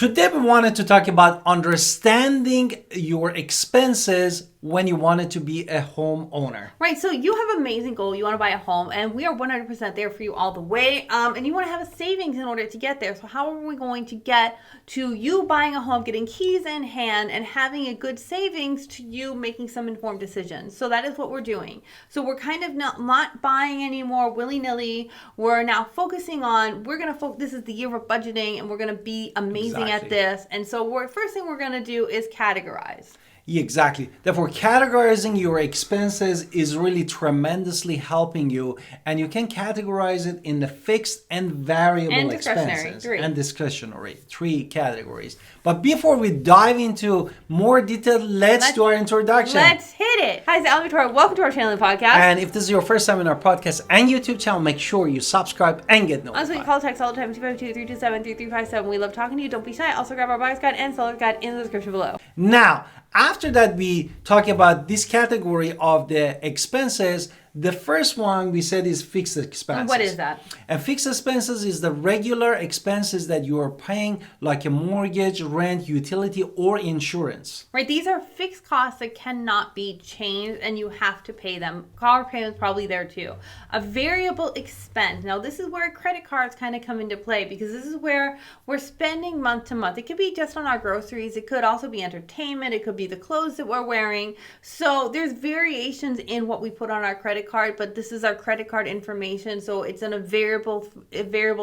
Today we wanted to talk about understanding your expenses when you wanted to be a homeowner. Right, so you have an amazing goal. You want to buy a home, and we are 100% there for you all the way. And you want to have a savings in order to get there. So how are we going to get to you buying a home, getting keys in hand, and having a good savings to you making some informed decisions? So that is what we're doing. So we're kind of not buying anymore willy-nilly. We're now focusing on, this is the year of budgeting, and we're going to be amazing at this. And so first thing we're going to do is categorize. Exactly. Therefore, categorizing your expenses is really tremendously helping you, and you can categorize it in the fixed and variable expenses and discretionary, 3 categories. But before we dive into more detail, let's do our introduction. Let's hit it. Hi, I'm Victoria. Welcome to our channel and podcast. And if this is your first time in our podcast and YouTube channel, make sure you subscribe and get notified. Also, you call text all the time, 252-327-3357. We love talking to you. Don't be shy. Also, grab our buyer's guide and seller's guide in the description below. Now, after that, we talk about this category of the expenses. The first one we said is fixed expenses. And what is that? And fixed expenses is the regular expenses that you are paying, like a mortgage, rent, utility, or insurance. Right. These are fixed costs that cannot be changed, and you have to pay them. Car payment's probably there too. A variable expense. Now, this is where credit cards kind of come into play, because this is where we're spending month to month. It could be just on our groceries. It could also be entertainment. It could be the clothes that we're wearing. So there's variations in what we put on our credit card, but this is our credit card information, so it's in a variable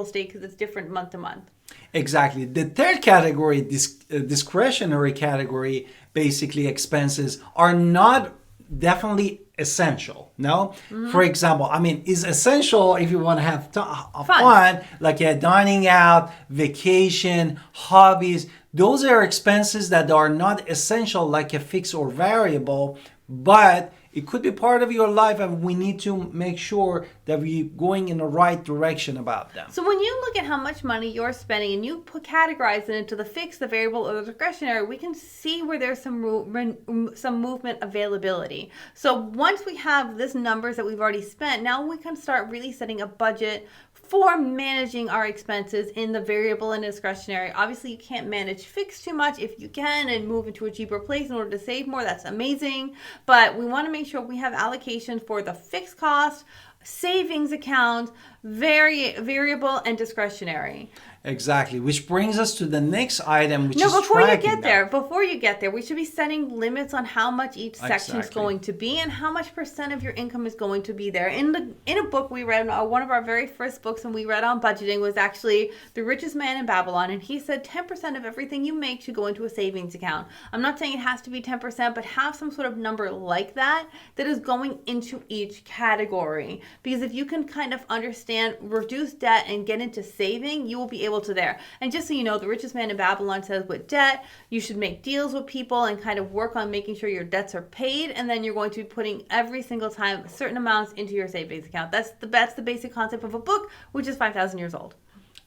state because it's different month to month. Exactly. The third category, discretionary category, basically expenses are not definitely essential. No? Mm-hmm. For example, is essential if you want to have fun, like dining out, vacation, hobbies. Those are expenses that are not essential, like a fixed or variable, but it could be part of your life, and we need to make sure that we're going in the right direction about them. So when you look at how much money you're spending and you categorize it into the fixed, the variable, or the discretionary, we can see where there's some movement availability. So once we have this numbers that we've already spent, now we can start really setting a budget for managing our expenses in the variable and discretionary. Obviously, you can't manage fixed too much. If you can and move into a cheaper place in order to save more, that's amazing. But we want to make sure we have allocations for the fixed cost, savings account, variable, and discretionary. Exactly, which brings us to the next item, which is before you get there, we should be setting limits on how much each section is going to be and how much % of your income is going to be there. In a book we read, one of our very first books and we read on budgeting was actually The Richest Man in Babylon, and he said 10% of everything you make should go into a savings account. I'm not saying it has to be 10%, but have some sort of number like that is going into each category. Because if you can kind of understand, reduce debt and get into saving, you will be able to there. And just so you know, The Richest Man in Babylon says with debt, you should make deals with people and kind of work on making sure your debts are paid, and then you're going to be putting every single time certain amounts into your savings account. That's the basic concept of a book, which is 5,000 years old.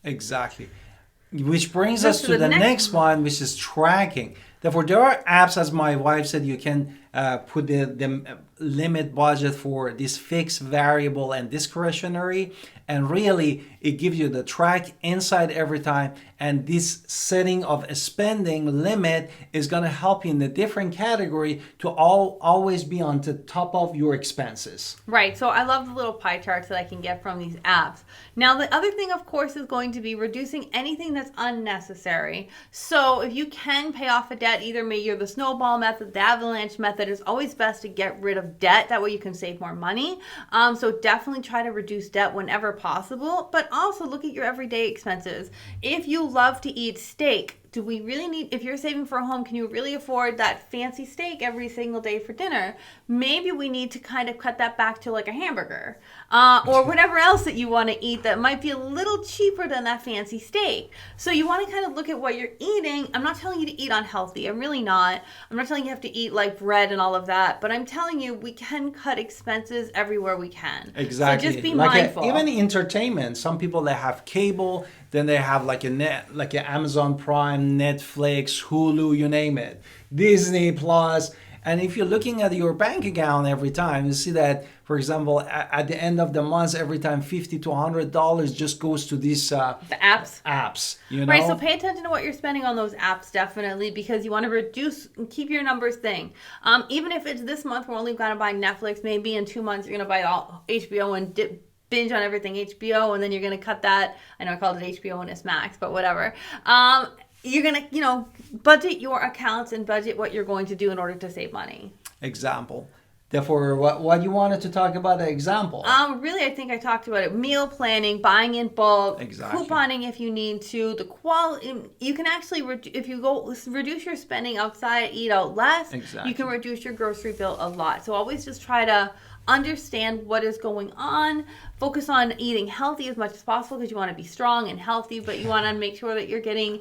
Exactly. Which brings us to the next one, which is tracking. Therefore, there are apps, as my wife said, you can put the limit budget for this fixed, variable, and discretionary. And really, it gives you the track inside every time. And this setting of a spending limit is going to help you in the different category to always be on the top of your expenses. Right. So I love the little pie charts that I can get from these apps. Now, the other thing, of course, is going to be reducing anything that's unnecessary. So if you can pay off a debt, either maybe the snowball method, the avalanche method, it's always best to get rid of debt. That way you can save more money. So definitely try to reduce debt whenever possible, but also look at your everyday expenses. If you love to eat steak, do we really need, if you're saving for a home, can you really afford that fancy steak every single day for dinner? Maybe we need to kind of cut that back to like a hamburger or whatever else that you want to eat that might be a little cheaper than that fancy steak. So you want to kind of look at what you're eating. I'm not telling you to eat unhealthy. I'm really not. I'm not telling you have to eat like bread and all of that, but I'm telling you we can cut expenses everywhere we can. Exactly. So just be mindful. Even entertainment. Some people that have cable, then they have like an Amazon Prime, Netflix, Hulu, you name it, Disney Plus, And if you're looking at your bank account every time, you see that, for example, at the end of the month, every time $50 to $100 just goes to these the apps. Right, so pay attention to what you're spending on those apps, definitely, because you want to reduce and keep your numbers thing. Even if it's this month, we're only going to buy Netflix, maybe in 2 months, you're going to buy all HBO and binge on everything HBO, and then you're going to cut that. I know I called it HBO and it's Max, but whatever. You're going to, budget your accounts and budget what you're going to do in order to save money. Example. Therefore, what you wanted to talk about the example? Really, I think I talked about it. Meal planning, buying in bulk, Exactly. couponing if you need to. The quality, you can actually, if you go reduce your spending outside, eat out less, Exactly. you can reduce your grocery bill a lot. So always just try to understand what is going on. Focus on eating healthy as much as possible because you want to be strong and healthy, but you want to make sure that you're getting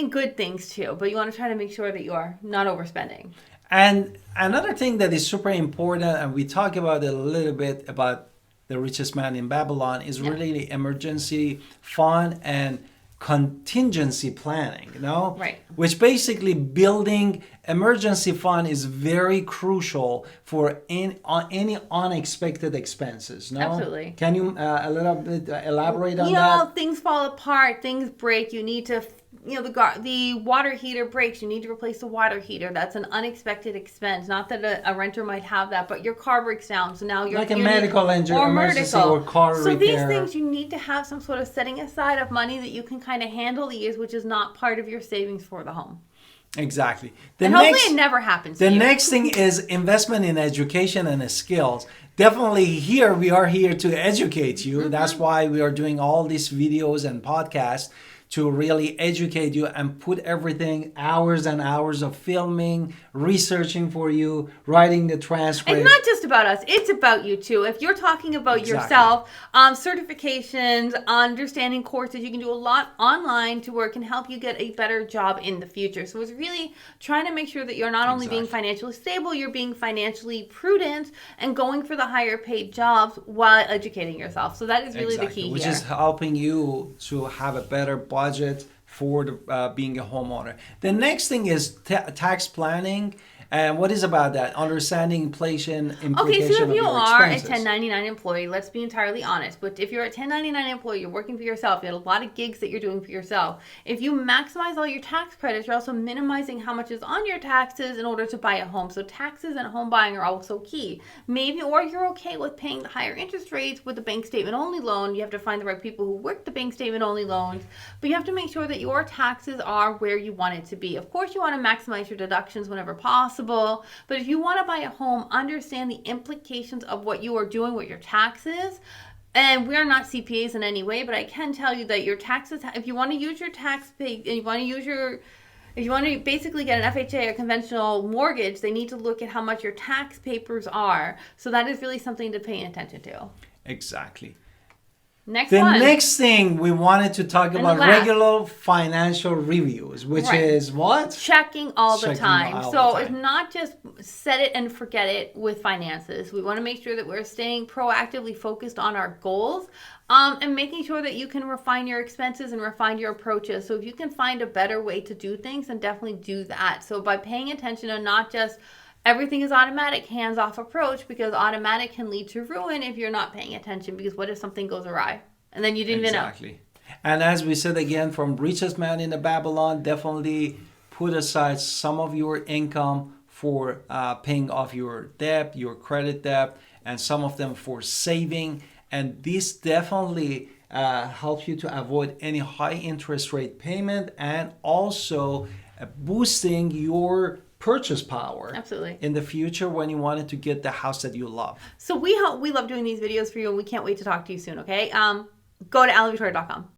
good things too. But you want to try to make sure that you are not overspending. And another thing that is super important, and we talk about it a little bit about the richest man in Babylon, is really the emergency fund and contingency planning, Right. Which basically building emergency fund is very crucial for any unexpected expenses, no? Absolutely. Can you a little bit elaborate on that? Things fall apart, things break, you need to the water heater breaks, you need to replace the water heater. That's an unexpected expense. Not that a renter might have that, but your car breaks down, so now you're like a medical emergency or car repair. So these things, you need to have some sort of setting aside of money that you can kind of handle these, which is not part of your savings for the home. Exactly. And hopefully it never happens to you. The next thing is investment in education and skills. Definitely here, we are here to educate you. Mm-hmm. That's why we are doing all these videos and podcasts, to really educate you and put everything, hours and hours of filming, researching for you, writing the transcript. It's not just about us, it's about you too. If you're talking about yourself, certifications, understanding courses, you can do a lot online to where it can help you get a better job in the future. So it's really trying to make sure that you're not only being financially stable, you're being financially prudent and going for the higher paid jobs while educating yourself. So that is really the key which here. Is helping you to have a better budget for being a homeowner. The next thing is tax planning. And what is about that? Understanding inflation implication of your expenses. Okay, so if you are a 1099 employee, let's be entirely honest. But if you're a 1099 employee, you're working for yourself, you have a lot of gigs that you're doing for yourself. If you maximize all your tax credits, you're also minimizing how much is on your taxes in order to buy a home. So taxes and home buying are also key. Maybe, or you're okay with paying the higher interest rates with the bank statement only loan. You have to find the right people who work the bank statement only loans. But you have to make sure that your taxes are where you want it to be. Of course, you want to maximize your deductions whenever possible. But if you want to buy a home, understand the implications of what you are doing with your taxes. And we're not CPAs in any way, but I can tell you that your taxes, if you want to use your tax pay, and you want to use if you want to basically get an FHA or conventional mortgage, they need to look at how much your tax papers are. So that is really something to pay attention to. Exactly. The next thing we wanted to talk about regular financial reviews, which is what? Checking all the time. So it's not just set it and forget it with finances. We want to make sure that we're staying proactively focused on our goals and making sure that you can refine your expenses and refine your approaches. So if you can find a better way to do things, then definitely do that. So by paying attention and not just everything is automatic, hands-off approach, because automatic can lead to ruin if you're not paying attention, because what if something goes awry and then you didn't even know? Exactly. And as we said again, from richest man in the Babylon, definitely put aside some of your income for paying off your debt, your credit debt, and some of them for saving. And this definitely helps you to avoid any high interest rate payment, and also boosting your purchase power in the future when you wanted to get the house that you love. So we love doing these videos for you, and we can't wait to talk to you soon, okay? Go to AllieVictoria.com.